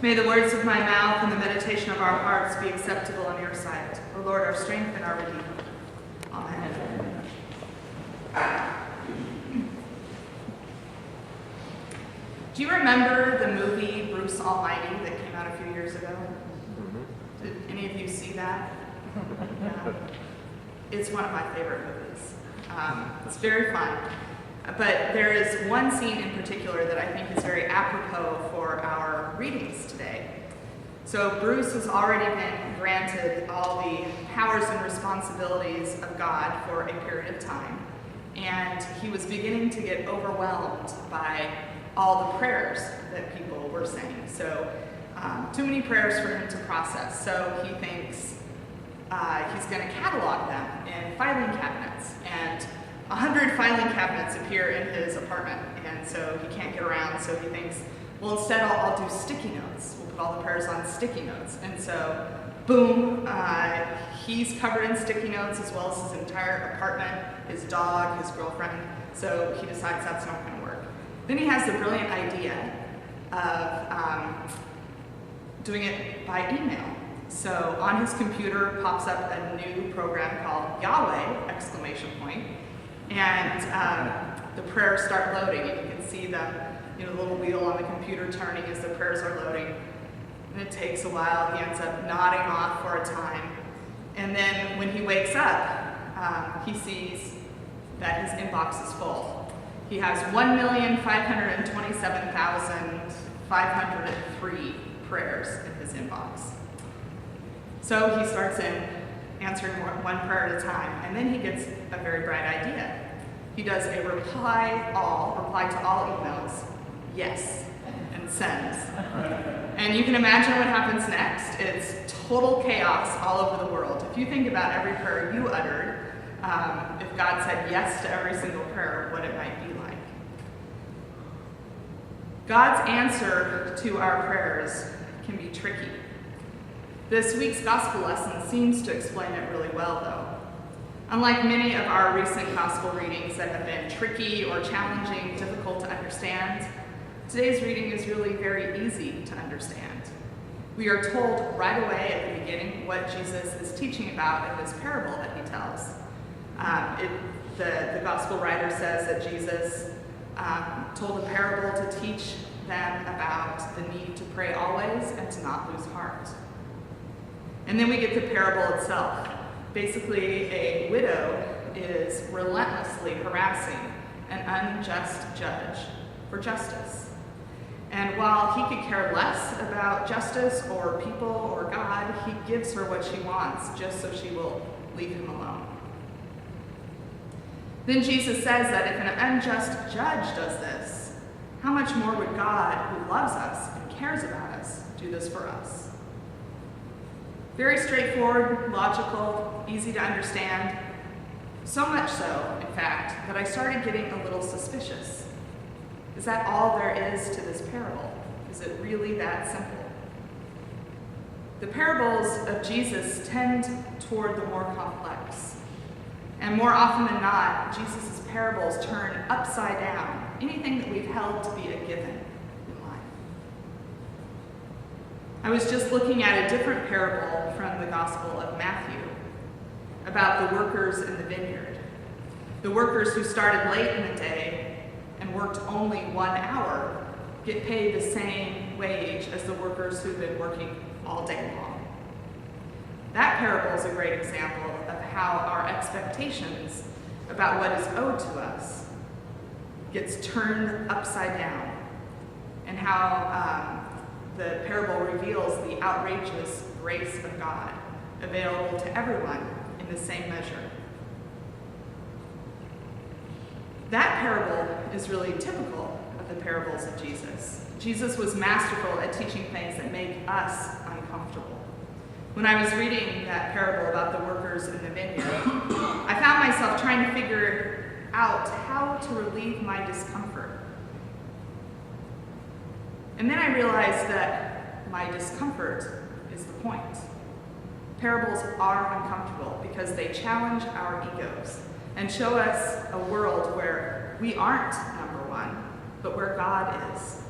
May the words of my mouth and the meditation of our hearts be acceptable in your sight, O Lord, our strength and our Redeemer. Amen. Do you remember the movie Bruce Almighty that came out a few years ago? Did any of you see that? Yeah. It's one of my favorite movies. It's very fun. But there is one scene in particular that I think is very apropos for our readings today. So Bruce has already been granted all the powers and responsibilities of God for a period of time. And he was beginning to get overwhelmed by all the prayers that people were saying. So too many prayers for him to process. So he thinks he's going to catalog them in filing cabinets. And 100 filing cabinets appear in his apartment, and so he can't get around, so he thinks, well, instead I'll do sticky notes. We'll put all the prayers on sticky notes. And so, boom, he's covered in sticky notes as well as his entire apartment, his dog, his girlfriend, so he decides that's not going to work. Then he has the brilliant idea of doing it by email. So on his computer pops up a new program called Yahweh, exclamation point. And the prayers start loading, and you can see the little wheel on the computer turning as the prayers are loading. And it takes a while. He ends up nodding off for a time. And then when he wakes up, he sees that his inbox is full. He has 1,527,503 prayers in his inbox. So he starts answering one prayer at a time, and then he gets a very bright idea. He does a reply to all emails, yes, and sends. And you can imagine what happens next. It's total chaos all over the world. If you think about every prayer you uttered, if God said yes to every single prayer, what it might be like. God's answer to our prayers can be tricky. This week's gospel lesson seems to explain it really well, though. Unlike many of our recent gospel readings that have been tricky or challenging, difficult to understand, today's reading is really very easy to understand. We are told right away at the beginning what Jesus is teaching about in this parable that he tells. The gospel writer says that Jesus told a parable to teach them about the need to pray always and to not lose heart. And then we get the parable itself. Basically, a widow is relentlessly harassing an unjust judge for justice. And while he could care less about justice or people or God, he gives her what she wants just so she will leave him alone. Then Jesus says that if an unjust judge does this, how much more would God, who loves us and cares about us, do this for us? Very straightforward, logical, easy to understand. So much so, in fact, that I started getting a little suspicious. Is that all there is to this parable? Is it really that simple? The parables of Jesus tend toward the more complex. And more often than not, Jesus' parables turn upside down anything that we've held to be a given. I was just looking at a different parable from the Gospel of Matthew about the workers in the vineyard. The workers who started late in the day and worked only 1 hour get paid the same wage as the workers who've been working all day long. That parable is a great example of how our expectations about what is owed to us gets turned upside down, and how the parable reveals the outrageous grace of God available to everyone in the same measure. That parable is really typical of the parables of Jesus. Jesus was masterful at teaching things that make us uncomfortable. When I was reading that parable about the workers in the vineyard, I found myself trying to figure out how to relieve my discomfort. And then I realized that my discomfort is the point. Parables are uncomfortable because they challenge our egos and show us a world where we aren't number one, but where God is.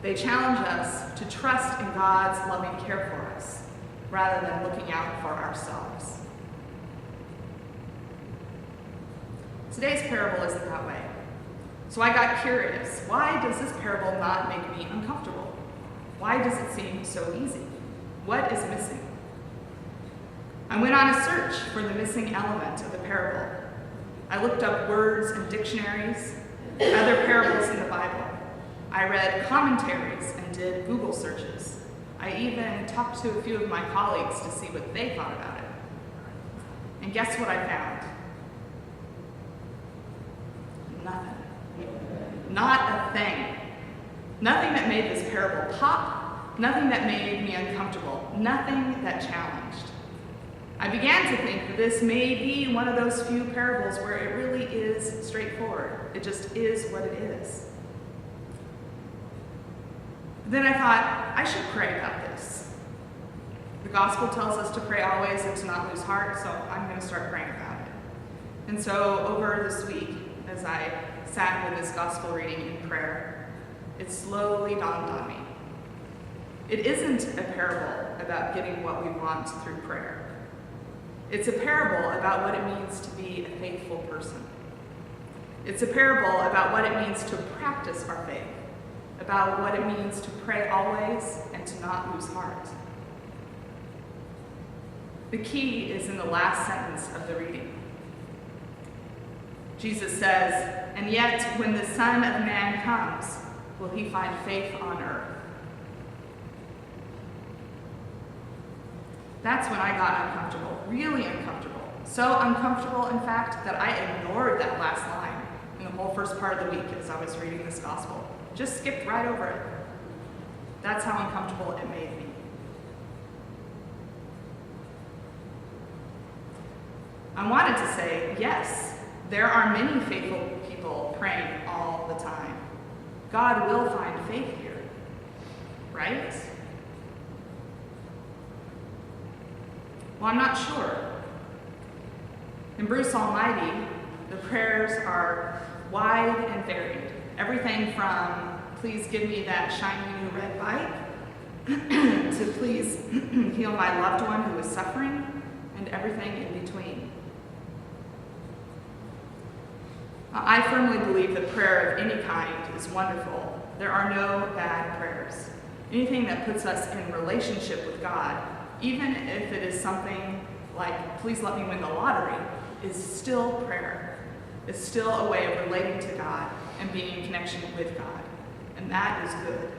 They challenge us to trust in God's loving care for us, rather than looking out for ourselves. Today's parable isn't that way. So I got curious. Why does this parable not make me uncomfortable? Why does it seem so easy? What is missing? I went on a search for the missing element of the parable. I looked up words in dictionaries, other parables in the Bible. I read commentaries and did Google searches. I even talked to a few of my colleagues to see what they thought about it. And guess what I found? Nothing. Not a thing. Nothing that made this parable pop, nothing that made me uncomfortable, nothing that challenged. I began to think that this may be one of those few parables where it really is straightforward. It just is what it is. Then I thought, I should pray about this. The gospel tells us to pray always and to not lose heart, so I'm going to start praying about it. And so over this week, as I sat with this gospel reading in prayer, it slowly dawned on me. It isn't a parable about getting what we want through prayer. It's a parable about what it means to be a faithful person. It's a parable about what it means to practice our faith, about what it means to pray always and to not lose heart. The key is in the last sentence of the reading. Jesus says, "And yet when the Son of Man comes, will he find faith on earth?" That's when I got uncomfortable, really uncomfortable. So uncomfortable, in fact, that I ignored that last line in the whole first part of the week as I was reading this gospel. Just skipped right over it. That's how uncomfortable it made me. I wanted to say, yes, there are many faithful people praying all the time. God will find faith here, right? Well, I'm not sure. In Bruce Almighty, the prayers are wide and varied. Everything from, please give me that shiny new red bike, to please heal my loved one who is suffering, and everything in between. I firmly believe that prayer of any kind is wonderful. There are no bad prayers. Anything that puts us in relationship with God, even if it is something like, please let me win the lottery, is still prayer. It's still a way of relating to God and being in connection with God. And that is good.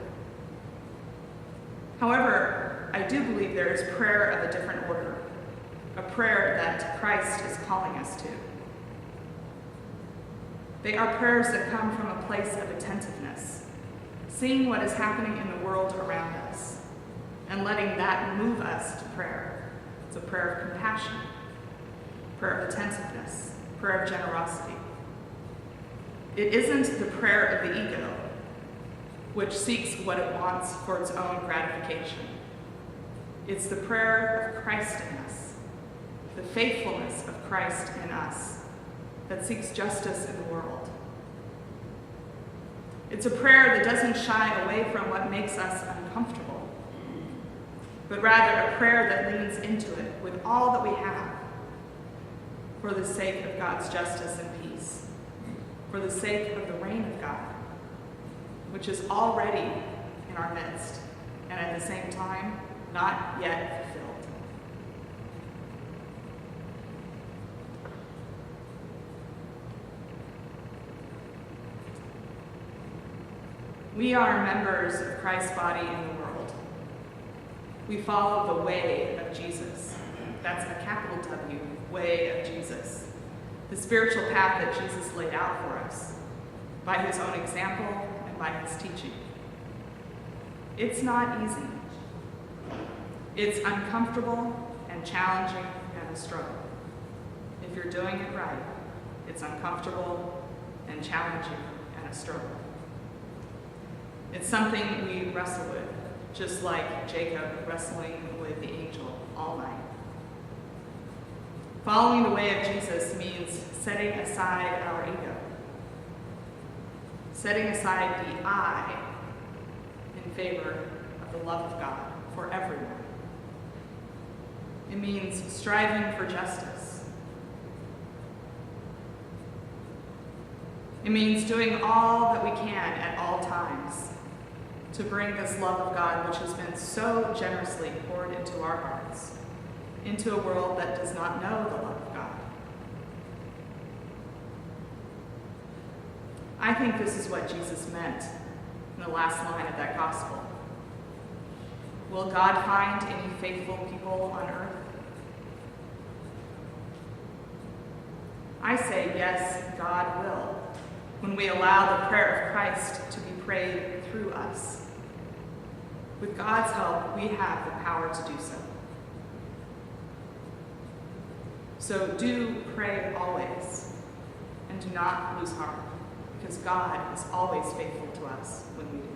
However, I do believe there is prayer of a different order, a prayer that Christ is calling us to. They are prayers that come from a place of attentiveness, seeing what is happening in the world around us, and letting that move us to prayer. It's a prayer of compassion, prayer of attentiveness, prayer of generosity. It isn't the prayer of the ego, which seeks what it wants for its own gratification. It's the prayer of Christ in us, the faithfulness of Christ in us, that seeks justice in the world. It's a prayer that doesn't shy away from what makes us uncomfortable, but rather a prayer that leans into it with all that we have for the sake of God's justice and peace, for the sake of the reign of God, which is already in our midst, and at the same time, not yet fulfilled. We are members of Christ's body in the world. We follow the way of Jesus. That's a capital W, way of Jesus. The spiritual path that Jesus laid out for us by his own example and by his teaching. It's not easy. It's uncomfortable and challenging and a struggle. If you're doing it right, it's uncomfortable and challenging and a struggle. It's something we wrestle with, just like Jacob wrestling with the angel all night. Following the way of Jesus means setting aside our ego, setting aside the I in favor of the love of God for everyone. It means striving for justice. It means doing all that we can at all times to bring this love of God, which has been so generously poured into our hearts, into a world that does not know the love of God. I think this is what Jesus meant in the last line of that gospel. Will God find any faithful people on earth? I say yes, God will, when we allow the prayer of Christ to be prayed through us. With God's help, we have the power to do so. So do pray always, and do not lose heart, because God is always faithful to us when we do.